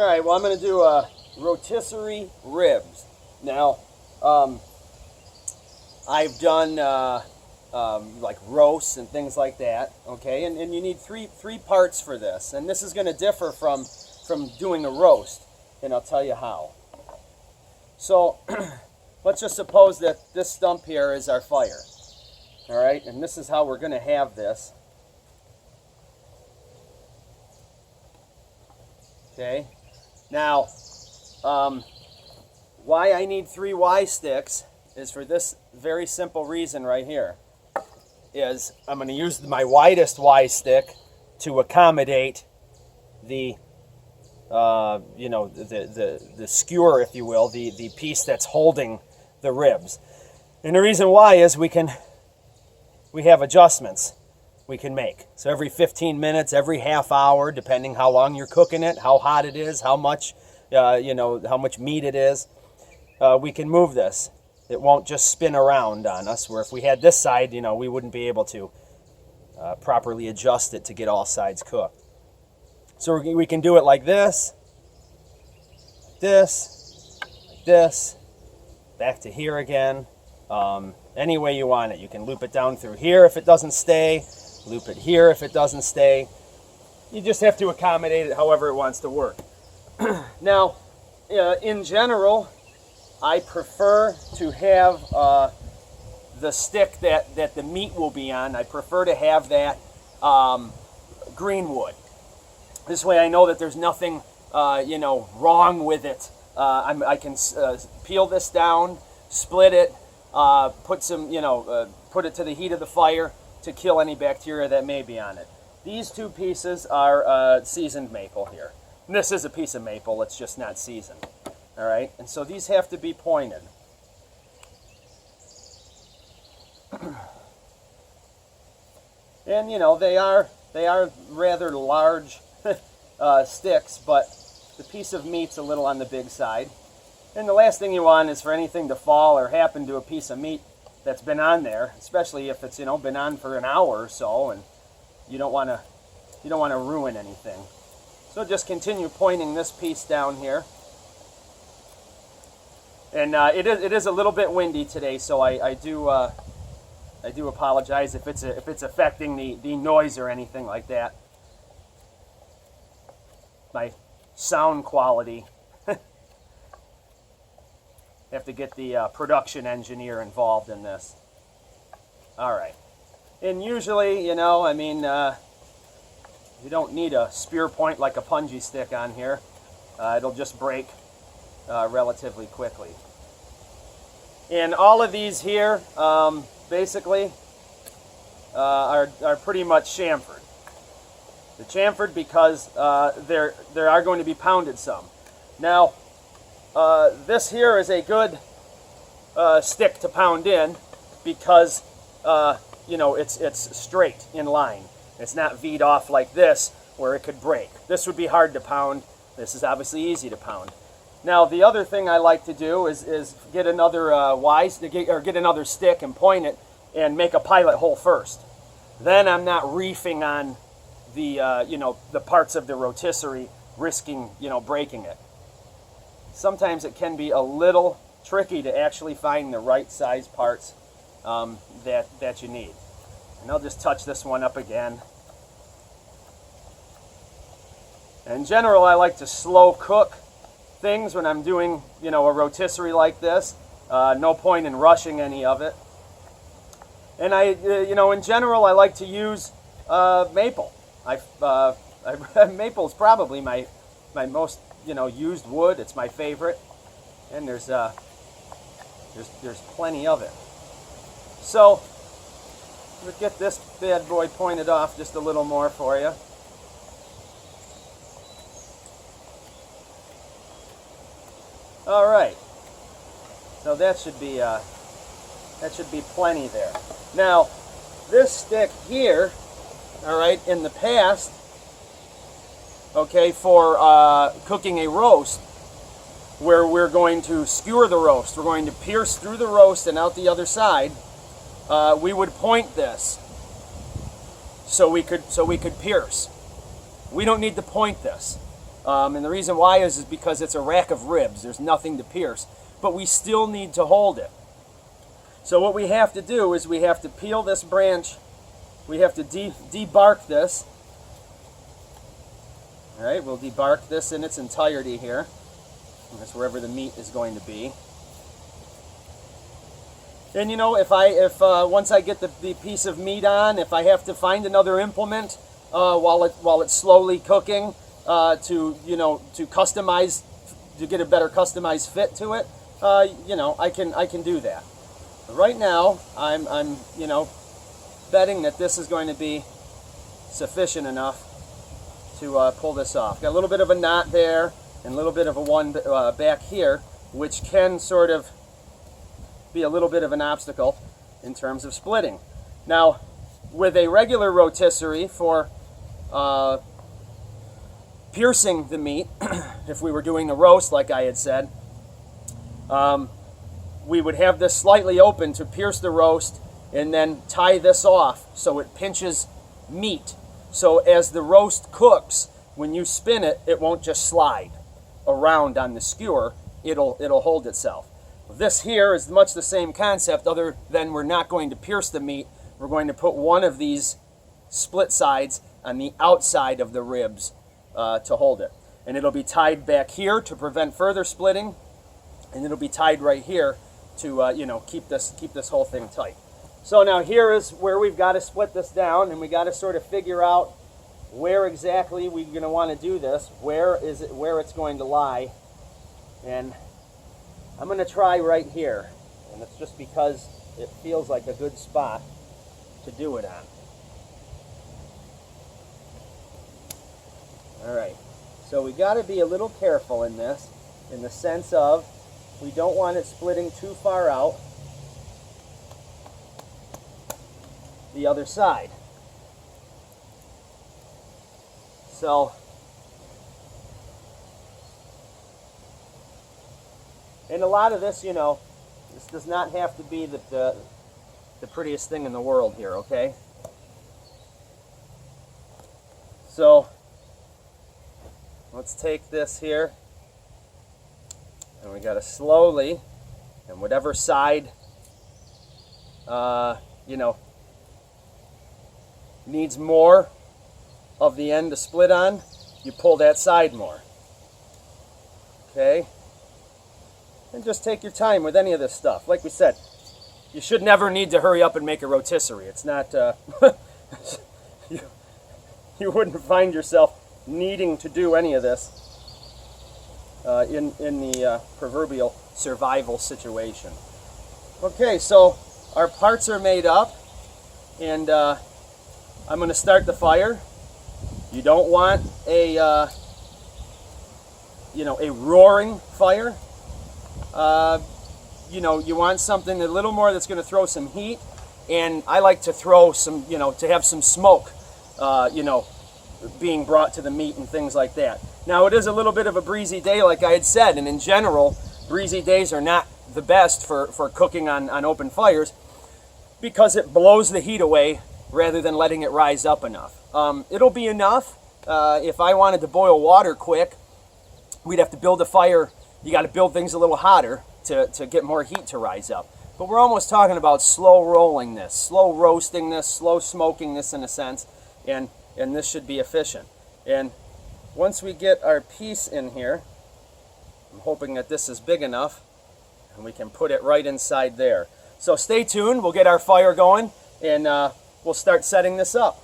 Alright, well I'm going to do rotisserie ribs. Now, I've done like roasts and things like that, okay? And you need three parts for this. And this is going to differ from doing a roast, and I'll tell you how. So, let's just suppose that this stump here is our fire. Alright, and this is how we're going to have this. Okay, now, why I need 3 Y sticks is for this very simple reason right here. Is I'm going to use my widest Y stick to accommodate the, the skewer, if you will, the piece that's holding the ribs. And the reason why is we have adjustments we can make. So every 15 minutes, every half hour, depending how long you're cooking it, how hot it is, how much, how much meat it is, we can move this. It won't just spin around on us, where if we had this side, we wouldn't be able to properly adjust it to get all sides cooked. So we can do it like this, back to here again, any way you want it. You can loop it down through here if it doesn't stay, loop it here if it doesn't stay. You just have to accommodate it however it wants to work. Now, in general, I prefer to have the stick that the meat will be on. I prefer to have that green wood. This way I know that there's nothing wrong with it. I can peel this down, split it, put some, put it to the heat of the fire to kill any bacteria that may be on it. These 2 pieces are seasoned maple here. And this is a piece of maple, it's just not seasoned. All right, and so these have to be pointed. And they are rather large sticks, but the piece of meat's a little on the big side. And the last thing you want is for anything to fall or happen to a piece of meat that's been on there, especially if it's been on for an hour or so, and you don't want to ruin anything. So just continue pointing this piece down here. And it is a little bit windy today, so I do apologize if it's affecting the noise or anything like that. My sound quality. Have to get the production engineer involved in this. All right. And usually, you don't need a spear point like a punji stick on here. It'll just break relatively quickly. And all of these here, basically, are pretty much chamfered. They're chamfered because there are going to be pounded some. Now, this here is a good stick to pound in because it's straight in line. It's not V'd off like this where it could break. This would be hard to pound. This is obviously easy to pound. Now the other thing I like to do is get another get another stick and point it and make a pilot hole first. Then I'm not reefing on the the parts of the rotisserie, risking breaking it. Sometimes it can be a little tricky to actually find the right size parts that you need. And I'll just touch this one up again. In general, I like to slow cook things when I'm doing, a rotisserie like this. No point in rushing any of it. And in general, I like to use maple. Maple is probably my most, used wood. It's my favorite, and there's plenty of it. So, we'll get this bad boy pointed off just a little more for you. All right, so that should be plenty there. Now, this stick here, all right, in the past, okay, for cooking a roast, where we're going to skewer the roast, we're going to pierce through the roast and out the other side. We would point this so we could pierce. We don't need to point this. And the reason why is because it's a rack of ribs. There's nothing to pierce. But we still need to hold it. So what we have to do is we have to peel this branch. We have to debark this. All right, we'll debark this in its entirety here. That's wherever the meat is going to be. And you know, if once I get the piece of meat on, if I have to find another implement while it's slowly cooking to customize, to get a better customized fit to it, I can do that. But right now, I'm betting that this is going to be sufficient enough to pull this off. Got a little bit of a knot there and a little bit of a one back here, which can sort of be a little bit of an obstacle in terms of splitting. Now, with a regular rotisserie for piercing the meat, if we were doing the roast like I had said, we would have this slightly open to pierce the roast and then tie this off so it pinches meat. So as the roast cooks, when you spin it, it won't just slide around on the skewer. It'll hold itself. This here is much the same concept, other than we're not going to pierce the meat. We're going to put one of these split sides on the outside of the ribs to hold it. And it'll be tied back here to prevent further splitting, and it'll be tied right here to keep this whole thing tight. So now here is where we've got to split this down, and we got to sort of figure out where exactly we're going to want to do this. Where it's going to lie, and I'm going to try right here, and it's just because it feels like a good spot to do it on. Alright, so we got to be a little careful in this, in the sense of we don't want it splitting too far out the other side. So, and a lot of this, this does not have to be the prettiest thing in the world here, okay? So, let's take this here, and we got to slowly, and whatever side, needs more of the end to split on, you pull that side more. Okay? And just take your time with any of this stuff. Like we said, you should never need to hurry up and make a rotisserie. It's not, you wouldn't find yourself needing to do any of this in the proverbial survival situation. Okay, so our parts are made up, and I'm going to start the fire. You don't want a roaring fire. You want something a little more that's going to throw some heat, and I like to throw some, to have some smoke, being brought to the meat and things like that. Now, it is a little bit of a breezy day, like I had said, and in general, breezy days are not the best for cooking on open fires because it blows the heat away rather than letting it rise up enough. It'll be enough. If I wanted to boil water quick, we'd have to build a fire. You got to build things a little hotter to get more heat to rise up. But we're almost talking about slow rolling this, slow roasting this, slow smoking this in a sense, and this should be efficient. And once we get our piece in here, I'm hoping that this is big enough and we can put it right inside there. So stay tuned, we'll get our fire going, and we'll start setting this up.